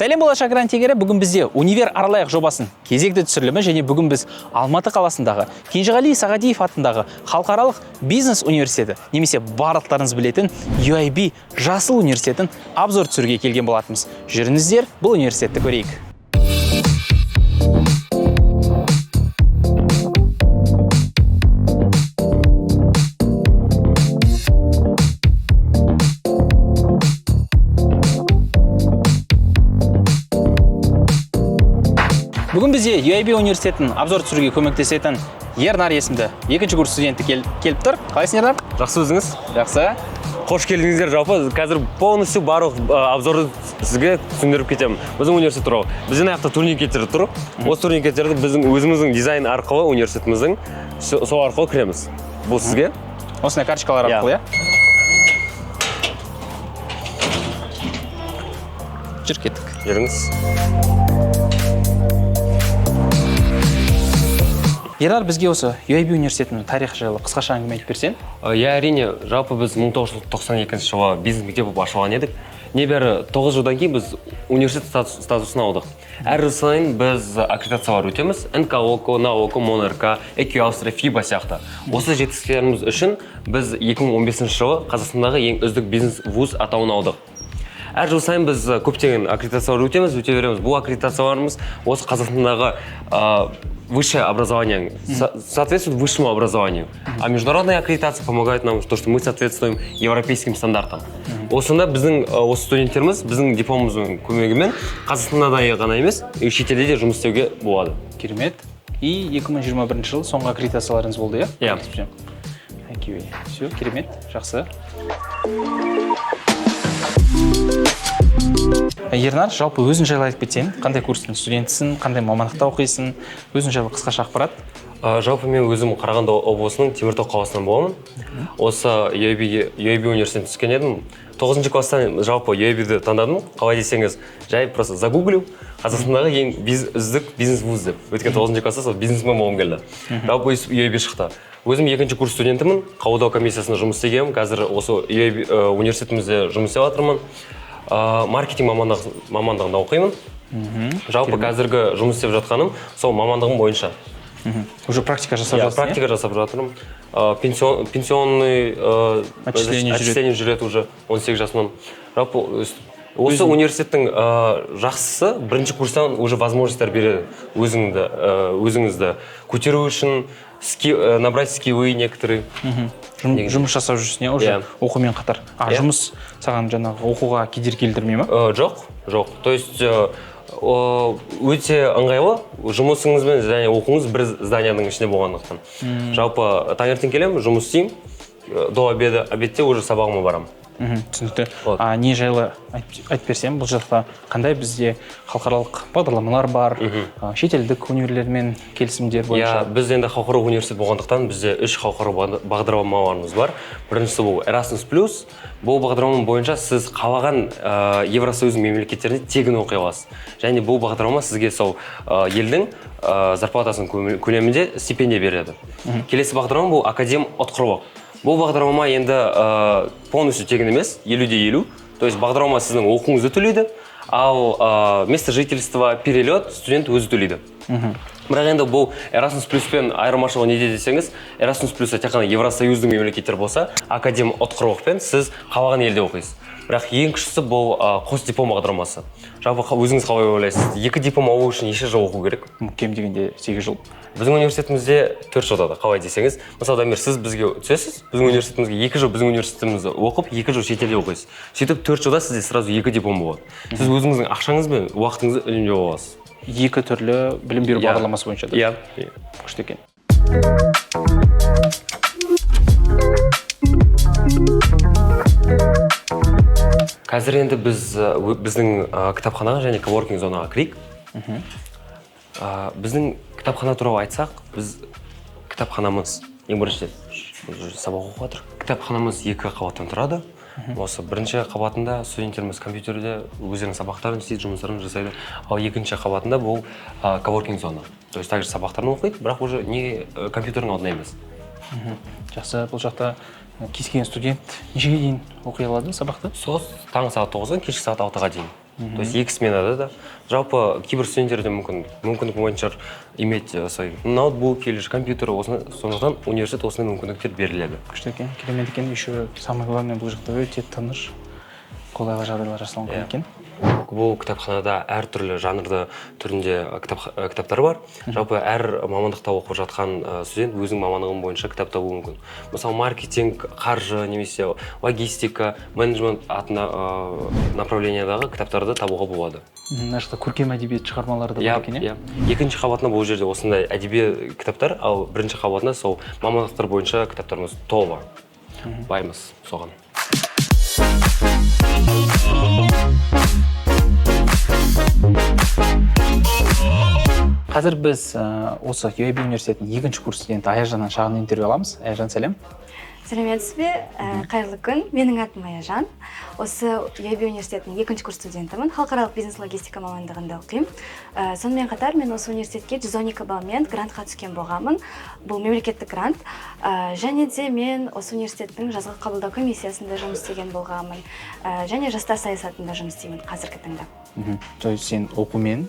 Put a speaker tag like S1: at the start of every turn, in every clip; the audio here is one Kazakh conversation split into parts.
S1: Сәлем болашақ грантигері, бүгін бізде универ аралайық жобасын кезекті түсірілімі және бүгін біз Алматы қаласындағы Кенжеғали Сағадиев атындағы халықаралық бизнес университеті немесе барлықтарыңыз білетін UIB жасыл университетін обзор түсіруге келген болатынбыз. Жүріңіздер, бұл университетті көрейік. Бүгін бізде UIB университетін обзор түсіруге көмектесетін Ернар есімді екінші курс студенті келіп тұр. Қалайсың, Ернар?
S2: Жақсы өзіңіз?
S1: Жақсы.
S2: Қош келдіңіздер. Жалпы қазір полностью барлық обзорды сізге түсіндіріп кетемін. Біздің университет туралы. Біздің аяқта турникеттер тұр. Осы турникеттерді біздің өзіміздің дизайн арқылы университетіміздің сол арқылы кіреміз. Бұл сізге.
S1: Осындай карточкалар арқылы, Жүр кеттік.
S2: Жүріңіз.
S1: Ернар, бізге осы UIB университетінің тарихы жайлы қысқаша әңгіме айтып берсең?
S2: Әрине, жалпы біз 1992 жылы бизнес мектеп болып ашылған едік. Небәрі 9 жылдан кейін біз университет статусын алдық. Әр жыл сайын біз аккредитациялар өтеміз. НКОК, НАОК, МОНРК, ЭКЮ Австрия, FIBA сияқты. Осы жетістіктеріміз үшін біз 2015 жылы Қазақстандағы ең үздік бизнес вуз атауын алдық. Әр жыл сайын біз көптеген аккредитациялар өте береміз. Бұл аккредитацияларымыз осы Қазақстандағы высшее образование, соответствует высшему образованию. А международная аккредитация помогает нам, что мы соответствуем европейским стандартам. Осында біздің осы студенттеріміз біздің дипломымыздың көмегімен Қазақстанда ғана емес, шетелде де жұмыс істеуге болады.
S1: Керемет. И 2021 жыл соңғы аккредитацияларыңыз болды,
S2: иә?
S1: Все, керемет, жақсы. Ернар, жалпы өзің жайлы айтып кетсең, қандай курстың студентісің, қандай мамандықта оқисың, өзің жайлы қысқаша ақпарат?
S2: Жалпы мен өзім Қарағанды облысының Теміртау қаласынан боламын. Осы UIB университетіне түскен едім. 9 класстан жалпы UIB-ді таңдадым. Қалай десеңіз, жай просто загуглю. Қазақстандағы ең үздік бизнес вуз деп. Өткен 9 класста сол бизнесмен болғым келді. Жалпы UIB шықты. Өзім екінші курс студентімін. Қабылдау комиссиясында жұмыс істегенмін. Қазір осы UIB университетімізде жұмыс істеп жатырмын. Маркетинг мамандығында оқимын. Жалпы қазіргі жұмыс істеп жатқаным сол мамандығым бойынша.
S1: Уже практика жасап жатырсың?
S2: Практика жасап жатырмын. Пенсионный отчисление жүреді уже 18 жасынан. Жалпы осы университеттің жақсысы бірінші курстан уже возможностьтар береді өзіңізді көтеру үшін, набрать скиллы некоторые.
S1: Жұмыс жасап жүрсің, уже оқумен қатар. Жұмыс саған жаңағы оқуға кедергі келтірмей ма?
S2: Жоқ. То есть өте ыңғайлы, жұмысыңызбен және оқуыңыз бір зданияның ішінде болғандықтан. Жалпы таңертең келемін, жұмыс істеймін, до обедте уже сабағыма барамын.
S1: Түсінікті. Не жайлы айтып берсем, бұл жақта қандай бізде халықаралық бағдарламалар бар, шетелдік университеттермен келісімдер бойынша?
S2: Біз енді халықаралық университет болғандықтан бізде 3 халықаралық бағдарламаларымыз бар. Біріншісі бұл Erasmus+. Бұл бағдарлама бойынша сіз қалаған Евросоюз мемлекеттерінде тегін оқи аласыз. Және бұл бағдарлама сізге сол елдің зарплатасының көлемінде стипендия береді. Келесі бағдарлама бұл Академ отқырлық. Бұл бағдарлама енді полностью тегін емес, 50-50. То есть бағдарлама сіздің оқуыңызды төлейді, ал место жительства, перелет студент өзі төлейді. Бірақ енді бұл Erasmus+пен айырмашылығы неде десеңіз, Erasmus+ тек қана Евросоюздың мемлекеттер болса, Академ отқырлықпен сіз қалаған елде оқисыз. Бірақ ең күштісі бұл қос диплом бағдарламасы. Жалпы өзіңіз қалай ойлайсыз? 2 диплом алу үшін неше жыл оқу керек?
S1: Кем дегенде 8 жыл.
S2: Біздің университетімізде 4 жылда, қалай десеңіз. Мысалы, сіз бізге түсесіз, біздің университетімізге 2 жыл біздің университетімізді оқып, 2 жыл шетелде оқисыз. Сөйтіп 4 жылда сізде сразу 2 диплом болады. Сіз өзіңіздің ақшаңыз бен уақытыңызды үнемдеп аласыз.
S1: 2 түрлі білім беру бағдарламасы бойынша.
S2: Иә.
S1: Күшті екен.
S2: Қазір енді біздің кітапханаға және коворкинг зонаға кірейік. Біздің кітапхана туралы айтсақ, біз кітапханамыз ең біріншіден сабақ оқып жатыр. Кітапханамыз 2 қабаттан тұрады. Осы бірінші қабатында студенттеріміз компьютерде өздерінің сабақтарын істейді, жұмыстарын жасайды. Ал екінші қабатында бұл коворкинг зона. То есть также сабақтарын оқиды, бірақ уже не компьютердің алдында емес.
S1: Жақсы, бұл жақта кез келген студент нешеге дейін оқи алады сабақты?
S2: Сол таңғы сағат 9-дан кешкі сағат 6-ға дейін. То есть 2 сменада да. Жалпы кейбір студенттерде мүмкіндік бойынша иметь ноутбук или же компьютер, сондықтан университет осындай мүмкіндіктер беріледі.
S1: Күшті екен, керемет екен. Еще самое главное, бұл жақта өте тыныш, қолайлы жағдайлар жасалынған екен.
S2: Бұл кітапханада әртүрлі жанрды түрінде кітаптар бар. Жалпы әр мамандықта оқып жатқан студент өзінің мамандығының бойынша кітап табуы мүмкін. Мысалы маркетинг, қаржы, немесе логистика, менеджмент атына направлениедағы кітаптарды табуға болады.
S1: Мына жақта көркем әдебиет шығармалары да бар екен, иә?
S2: Екінші қабатында бұл жерде осындай әдеби кітаптар, ал бірінші қабатында сол мамандықтар бойынша кітаптарымыз толы. Баймыз соған.
S1: Қазір біз осы UAB университетінің 2-ші курс студенті Аяжаннан шағын интервью аламыз. Аяжан, сәлем.
S3: Сәлеметсіз бе? Қайырлы күн. Менің атым Аяжан. Осы UAB университетінің 2-ші курс студентімін. Халықаралық бизнес-логистика мамандығында оқимын. Сонымен қатар мен осы университетке 112 баллмен грантқа түскен болғанмын. Бұл мемлекеттік грант. Және де мен осы университеттің жазғы қабылдау комиссиясында жұмыс істеген болғанмын. Және жастар саясатында жұмыс істеймін қазіргі таңда.
S1: То есть сен оқумен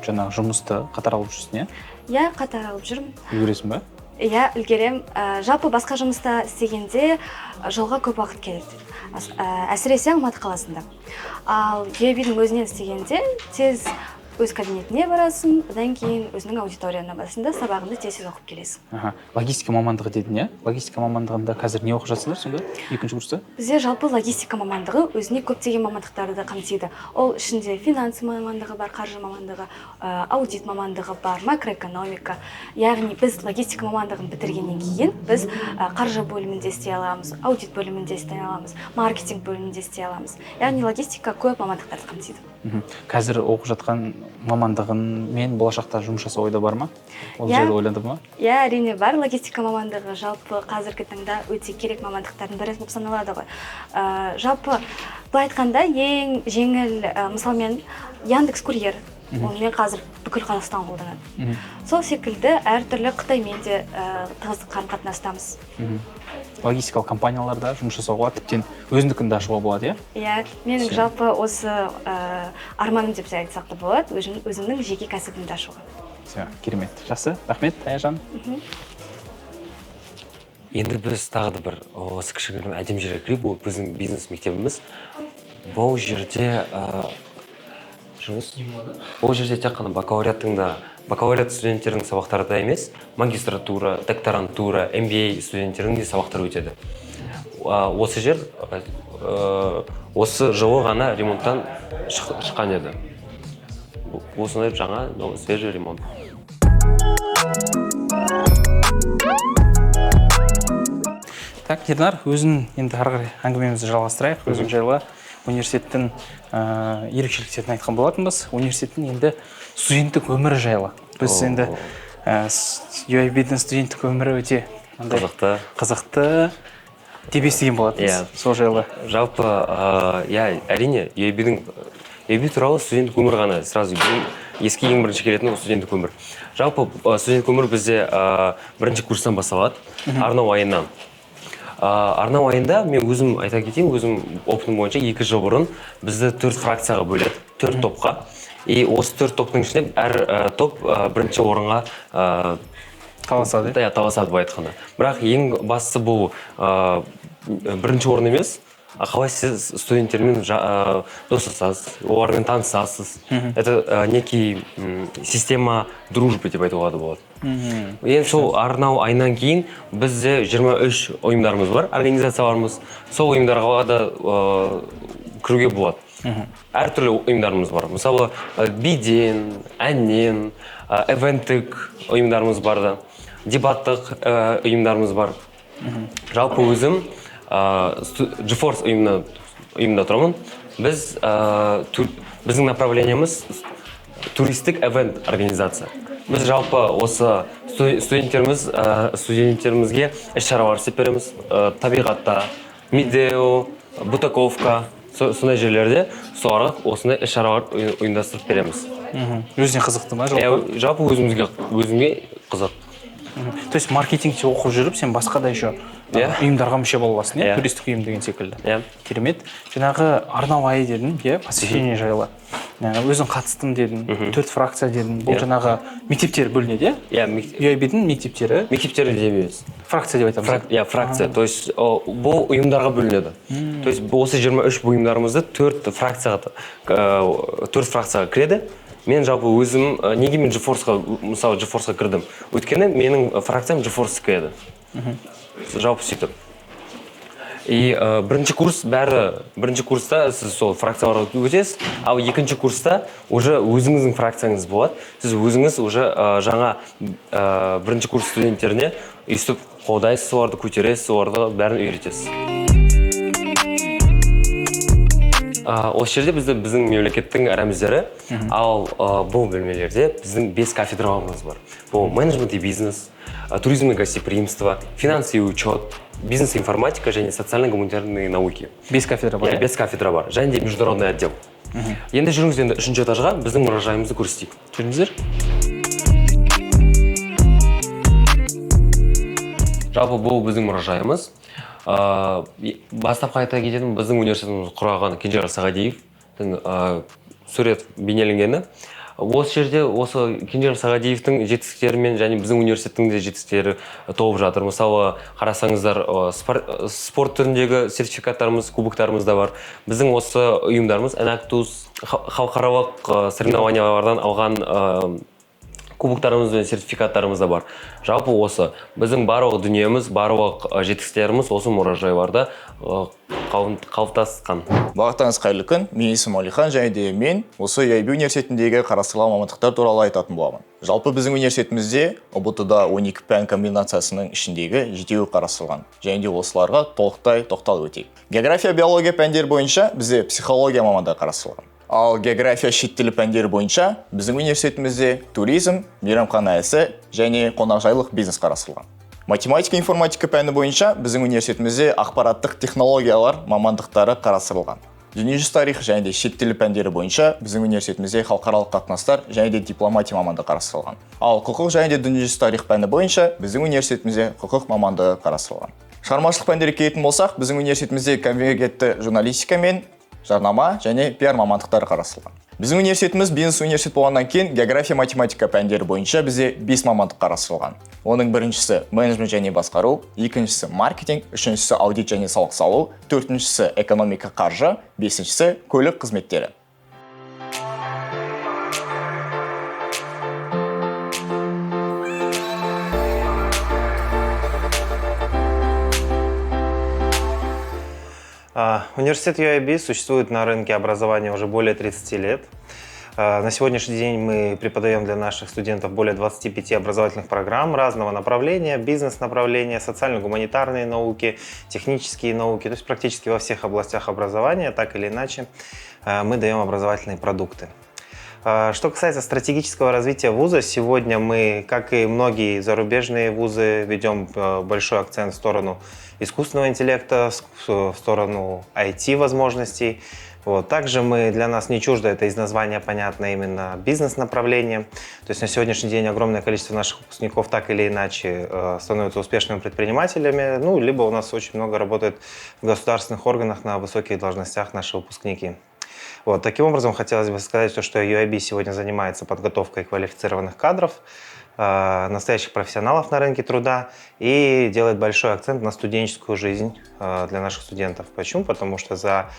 S1: жаңағы жұмысты қатар алып жүрсің, иә?
S3: Иә, қатар алып жүрмін.
S1: Үлгересің ба?
S3: Иә, үлгерем. Жалпы басқа жұмыста істегенде жолға көп уақыт келеді. Әсіресе Алматы қаласында. Ал UAB-дің өзінен істегенде тез өз кабинетіне барасың, одан кейін өзінің аудиторияна басында сабағыңды тез оқып келесің.
S1: Логистика мамандығы дедің, иә? Логистика мамандығында қазір не оқып жатсыңдар сонда? 2-ші курста?
S3: Бізде жалпы логистика мамандығы өзіне көптеген мамандықтарды қамтиды. Ол ішінде финанс мамандығы бар, қаржы мамандығы, аудит мамандығы бар, макроэкономика. Яғни біз логистика мамандығын бітіргеннен кейін біз қаржы бөлімінде істей аламыз, аудит бөлімінде істей аламыз, маркетинг бөлімінде істей аламыз. Яғни логистика көп мамандықтарды қамтиды.
S1: Қазір оқып жатқан мамандығын мен болашақта жұмыс жасау ойда бар ма? Ол жайлы ойландың ба?
S3: Иә, әрине бар. Логистика мамандығы жалпы қазіргі таңда өте керек мамандықтардың бірі болып саналады ғой. Жалпы былай айтқанда ең жеңіл, мысалы мен Яндекс Курьер, онымен қазір бүкіл Қазақстан қолданады. Сол секілді әртүрлі Қытаймен де тығыз қарым-қатынастамыз.
S1: Логистикалық компанияларда жұмыс жасауға тіптен өзіндікін де ашуға болады, иә?
S3: Иә, менің жалпы осы арманым деп айтсақ та болады, өзімнің жеке кәсібімді ашуға.
S1: Керемет. Жақсы, рахмет, Аяжан.
S2: Енді біз тағы да бір осы кішігірім әдем жерге кірейік, бұл біздің бизнес мектебіміз. Бұл жерде тек қана бакалавриат студенттерінің сабақтары да емес, магистратура, докторантура, MBA студенттерінің де сабақтары өтеді. Осы жер осы жылы ғана ремонттан шыққан еді. Осындай жаңа, свежий ремонт.
S1: Так, Ернар, өзің енді ары қарай әңгімемізді жалғастырайық. Өзің жайлы университеттің ерекшеліктерін айтқан болатынбыз. Университеттің енді студенттік өмірі жайлы. Біз енді UAB-дің студенттік өмірі өте қызықты деп естіген болатынбыз. Сол жайлы.
S2: Жалпы, әрине, UAB туралы студенттік өмір ғана сразу еске ең бірінші келетін студенттік өмір. Жалпы студенттік өмір бізде бірінші курстан басталады, Арнау айынан. Арнау айында мен өзім айта кетейін, өзім опытым бойынша 2 жыл бұрын бізді 4 фракцияға бөледі, 4 топқа. И осы 4 топтың ішінде әр топ бірінші орынға
S1: таласады
S2: былай айтқанда. Бірақ ең бастысы бұл бірінші орын емес, қалай сіз студенттермен достасасыз, олармен танысасыз. Это некий система дружбы деп айтуға да болады. Енді сол Арнау айынан кейін бізде 23 ұйымдарымыз бар, организацияларымыз. Сол ұйымдарға да кіруге болады. Әртүрлі ұйымдарымыз бар. Мысалы, биден, әннен, эвенттік ұйымдарымыз бар да, дебаттық ұйымдарымыз бар. Жалпы өзім GeForce ұйымда тұрамын. Біздің направлениеміз туристік эвент организация. Біз жалпы осы студенттерімізге іс-шаралар істеп береміз. Табиғатта, Медео, Бутаковка, сондай жерлерде соларға осындай іс-шаралар ұйымдастырып береміз.
S1: Өзіне қызықты ма жалпы?
S2: Жалпы өзімге қызық.
S1: То есть маркетингте оқып жүріп, сен басқа да еще ұйымдарға мүше бола аласың, иә? Туристік ұйым деген секілді. Керемет. Жаңағы арнауай дедің, иә, посвящение жайлы. Өзің қатыстым дедің, 4 фракция дедің. Бұл жаңағы мектептер бөлінеді, иә? UIB-дің мектептері.
S2: Мектептері демейміз.
S1: Фракция деп айтамыз.
S2: Иә, фракция. То есть бұл ұйымдарға бөлінеді. То есть осы 23 ұйымдарымызды 4 фракцияға кіреді. Мен жалпы өзім неге мен GeForce'ға, мысалы GeForce'ға кірдім. Өйткені менің фракциям GeForce кіреді. Жалпы сөйтіп. И бірінші курста сіз сол фракцияларға өтесіз, ал екінші курста уже өзіңіздің фракцияңыз болады. Сіз өзіңіз уже жаңа бірінші курс студенттеріне өйстіп қолдайсыз, оларды көтересіз, оларды бәрін үйретесіз. Осы жерде біздің мемлекеттің рәміздері, ал бұл бөлмелерде біздің 5 кафедраларымыз бар. Бұл менеджмент и бизнес, туризм и гостеприимство, финансы и учет, бизнес-информатика және социально-гуманитарные науки.
S1: 5 кафедра бар.
S2: 5 кафедра бар, және де международный отдел. Енді жүріңіз енді 3-ші этажға біздің мұражайымызды көрсетейік.
S1: Жүріңіздер.
S2: Жалпы бұл біздің мұражайымыз. Бастапқы айта кететін біздің университетіміз құраған Кенжеғали Сағадиевтің сурет бейнеленгені. Осы жерде осы Кенжеғали Сағадиевтің жетістіктері мен және біздің университеттің де жетістіктері толып жатыр. Мысалы, қарасаңыздар, спорт түріндегі сертификаттарымыз, кубоктарымыз да бар. Біздің осы ұйымдарымыз Enactus халықаралық соревнованиялардан алған кубоктарымыз бен сертификаттарымыз да бар. Жалпы осы біздің барлық дүниеміз, барлық жетістіктеріміз осы мұражайларда қалыптасқан.
S4: Бағыттарыңыз қайырлы күн. Мен есімім Алихан, және де мен осы UIB университетіндегі қарастырылған мамандықтар туралы айтатын боламын. Жалпы біздің университетімізде ұбт-да 12 пән комбинациясының ішіндегі 7-еуі қарастырылған. Және де осыларға толықтай тоқталып өтейік. География, биология пәндері бойынша бізде психология мамандығы қарастырылған. Ал география шет тілі пәндері бойынша біздің университетімізде туризм, мейрамхана ісі және қонақжайлық бизнес қарастырылған. Математика, информатика пәні бойынша біздің университетімізде ақпараттық технологиялар мамандықтары қарастырылған. Дүниежүзі тарихы және де шет тілі пәндері бойынша біздің университетімізде халықаралық қатынастар және де дипломатия мамандығы қарастырылған. Ал құқық және де дүниежүзі тарих пәні бойынша біздің университетімізде құқық мамандығы қарастырылған. Шығармашылық пәндері келетін болсақ, біздің университетімізде конвергентті журналистика мен жарнама және пиар мамандықтары қарастырылған. Біздің университетіміз бизнес университет болғаннан кейін география, математика пәндері бойынша бізде 5 мамандық қарастырылған. Оның біріншісі менеджмент және басқару, екіншісі маркетинг, үшіншісі аудит және салық салу, төртіншісі экономика қаржы, бесіншісі көлік қызметтері.
S5: Университет UIB существует на рынке образования уже более 30 лет. На сегодняшний день мы преподаем для наших студентов более 25 образовательных программ разного направления, бизнес-направления, социально-гуманитарные науки, технические науки, то есть практически во всех областях образования, так или иначе, мы даем образовательные продукты. Что касается стратегического развития вуза, сегодня мы, как и многие зарубежные вузы, ведем большой акцент в сторону искусственного интеллекта, в сторону IT-возможностей. Также для нас не чуждо, это из названия понятно, именно бизнес-направление. То есть на сегодняшний день огромное количество наших выпускников так или иначе становятся успешными предпринимателями, либо у нас очень много работает в государственных органах на высоких должностях наши выпускники. Таким образом, хотелось бы сказать, что UIB сегодня занимается подготовкой квалифицированных кадров, настоящих профессионалов на рынке труда и делает большой акцент на студенческую жизнь для наших студентов. Почему? Потому что за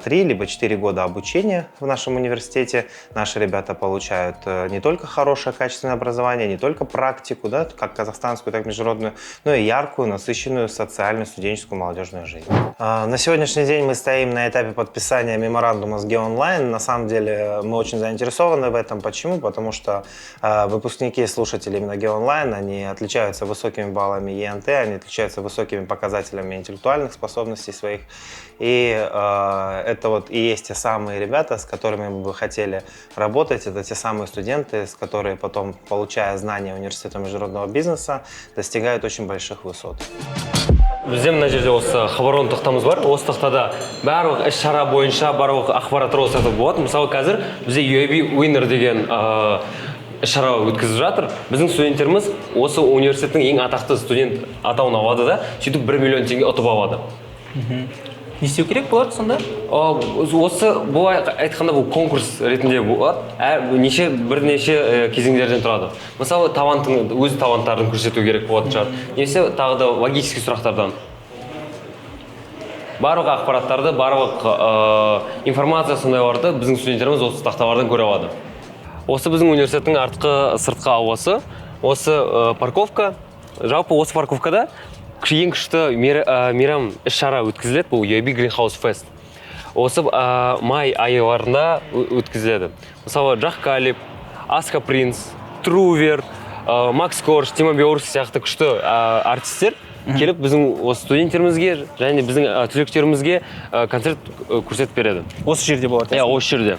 S5: 3 либо 4 года обучения в нашем университете наши ребята получают не только хорошее качественное образование, не только практику, как казахстанскую, так и международную, но и яркую, насыщенную социальную, студенческую, молодежную жизнь. На сегодняшний день мы стоим на этапе подписания меморандума с GeoOnline. На самом деле мы очень заинтересованы в этом. Почему? Потому что выпускники, слушатели именно GeoOnline, они отличаются высокими баллами ЕНТ, они отличаются высокими показателями интеллектуальных способностей своих. И это и есть те самые ребята, с которыми мы бы хотели работать. Это те самые студенты, с которые потом, получая знания университета международного бизнеса, достигают очень больших высот.
S2: Бізде мына жерде осы хабарлон тақтамыз бар. Осы тақтада барлық іс-шара бойынша барлық ақпараттар осы болады. Мысалы, қазір бізде UIB Winner деген іс-шара өткізіп жатыр. Біздің студенттеріміз осы университеттің ең атақты студент атауын алады да, сөйтіп 1 миллион теңге ұтып алады.
S1: Не істеу керек болады сонда?
S2: Осы былай айтқанда бұл конкурс ретінде болады. Бірнеше кезеңдерден тұрады. Мысалы, өз таланттарын көрсету керек болатын шығар. Немесе тағы да логический сұрақтардан. Барлық ақпараттарды, барлық информация сондайларды біздің студенттеріміз осы тақталардан көре алады. Осы біздің университеттің сыртқы ауасы, осы парковка. Жалпы осы парковкада ең күшті мейрам іс-шара өткізіледі, бұл UAB Greenhouse Fest. Осы май айларында өткізіледі. Мысалы, Джах Калиб, Аска Принц, Трувер, Макс Корж, Тима Белорус сияқты күшті артистер келіп біздің осы студенттерімізге және біздің түлектерімізге концерт көрсетіп береді.
S1: Осы жерде болады?
S2: Иә, осы жерде.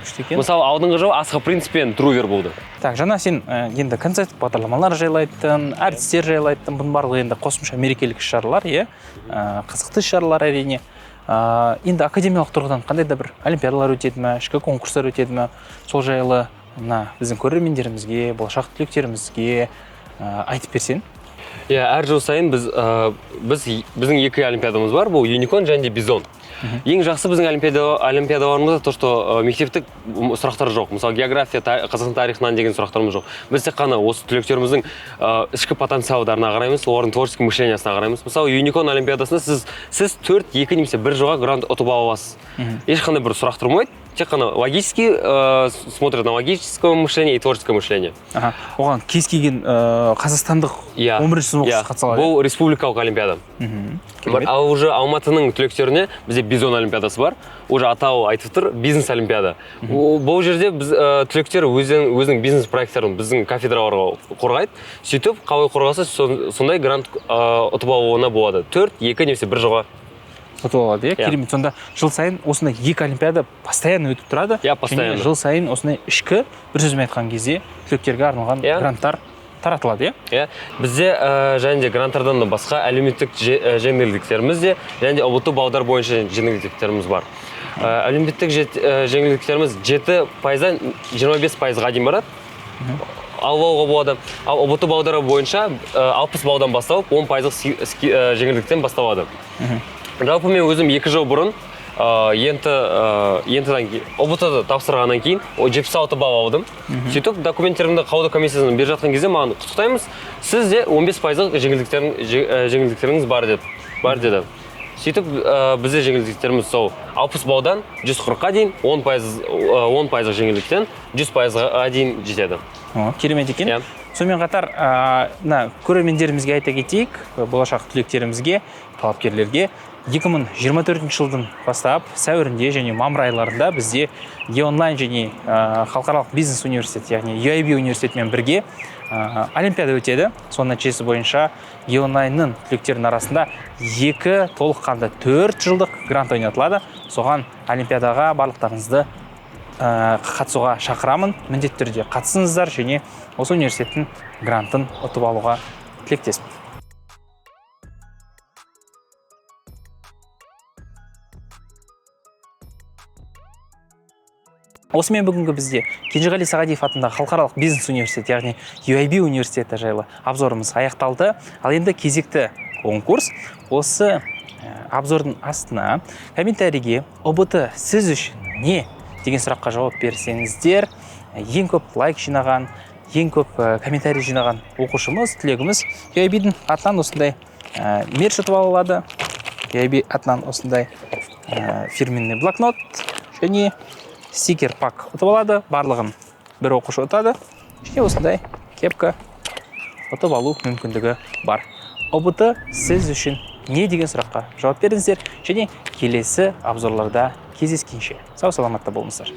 S1: Күшті екен.
S2: Мысалы, алдыңғы жыл Аска Принц пен Трувер болды.
S1: Так, жаңа сен енді концерт бағдарламалар жайлы айттың, әртістер жайлы айттың, бұның барлығы енді қосымша мерекелік іс-шаралар, қызықты іс-шаралар әрине. Енді академиялық тұрғыдан қандай да бір олимпиадалар өтеді ме, ішкі конкурстар өтеді ме, сол жайлы біздің көрермендерімізге, болашақ түлектерімізге айтып берсең.
S2: Иә, әр жыл сайын біздің 2 олимпиадамыз бар, бұл Unicorn және Бизон. Ең жақсы біздің олимпиадаларымызда то, что мектептік сұрақтар жоқ. Мысалы, география, Қазақстан тарихынан деген сұрақтарымыз жоқ. Біз тек қана осы түлектеріміздің ішкі потенциалдарына қараймыз, олардың творческий мышлениясына қараймыз. Мысалы, Unicorn олимпиадасында сіз 4, 2 немесе 1 жылға грант ұтып ала аласыз. Ешқандай бір сұрақ тұрмайды. Тек қана логически смотрят на логическое мышление и творческое мышление.
S1: Оған кез келген қазақстандық 11 сынып қатыса алады.
S2: Бұл республикалық олимпиада. Ал уже Алматының түлектеріне бізде Бизон олимпиадасы бар. Уже атауы айтып тұр, бизнес олимпиада. Бұл жерде біз түлектер өзінің бизнес проекттарын біздің кафедраларға қорғайды. Сөйтіп, қалай қорғаса, сондай грант ұтып алуына болады. 4, 2 немесе 1 жылға
S1: ұтып алады, керемет. Сонда жыл сайын осындай 2 олимпиада постоянно өтіп тұрады.
S2: Постоянно.
S1: Жыл сайын осындай ішкі, бір сөзбен айтқан кезде түлектерге арналған гранттар таратылады,
S2: Бізде және де гранттардан да басқа әлеуметтік жеңілдіктеріміз де, және де ұбт балдар бойынша жеңілдіктеріміз бар. Әлеуметтік жеңілдіктеріміз 7%-дан 25%-ға дейін барады. Алуға болады. Ал ұбт балдары бойынша 60 балдан басталып, 10%-ық жеңілдіктен басталады. Жалпы мен өзім 2 жыл бұрын ұбт-ды тапсырғаннан кейін 76 балл алдым. Сөйтіп, документтерімді қабылдау комиссиясынан беріп жатқан кезде маған құттықтаймыз, сізде 15%-ық жеңілдіктеріңіз бар деді. Сөйтіп, бізде жеңілдіктеріміз сол 60 балдан 140-қа дейін, 10%-ық жеңілдіктен 100%-ға дейін жетеді.
S1: Керемет екен. Сонымен қатар, көрермендерімізге айта кетейік, болашақ түлектерімізге, талапкерлерге 2024 жылдың бастап сәуірінде және мамыр айларында бізде E-онлайн және халықаралық бизнес университет, яғни UAB университетімен бірге олимпиада өтеді. Соның нәтижесі бойынша E-онлайнның түлектерінің арасында 2 толыққанды 4 жылдық грант ойнатылады. Соған олимпиадаға барлықтарыңызды қатысуға шақырамын. Міндетті түрде қатысыңыздар және осы университеттің грантын ұтып алуға тілектеспін. Осымен бүгінгі бізде Кенжеғали Сағадиев атындағы халықаралық бизнес университеті, яғни UAB университеті жайлы обзорымыз аяқталды. Ал енді кезекті конкурс. Осы обзордың астына комментарийге ұбт сіз үшін не деген сұраққа жауап берсеңіздер, ең көп лайк жинаған, ең көп комментарий жинаған оқушымыз, түлегіміз UAB-дің атынан осындай мерч ұтып алады. UAB атынан осындай фирменный блокнот және стикер пак ұтып алады. Барлығын бір оқушы ұтады. Және осындай кепка ұтып алу мүмкіндігі бар. ұбт сіз үшін не деген сұраққа жауап беріңіздер және келесі обзорларда кездескенше сау саламатта болыңыздар.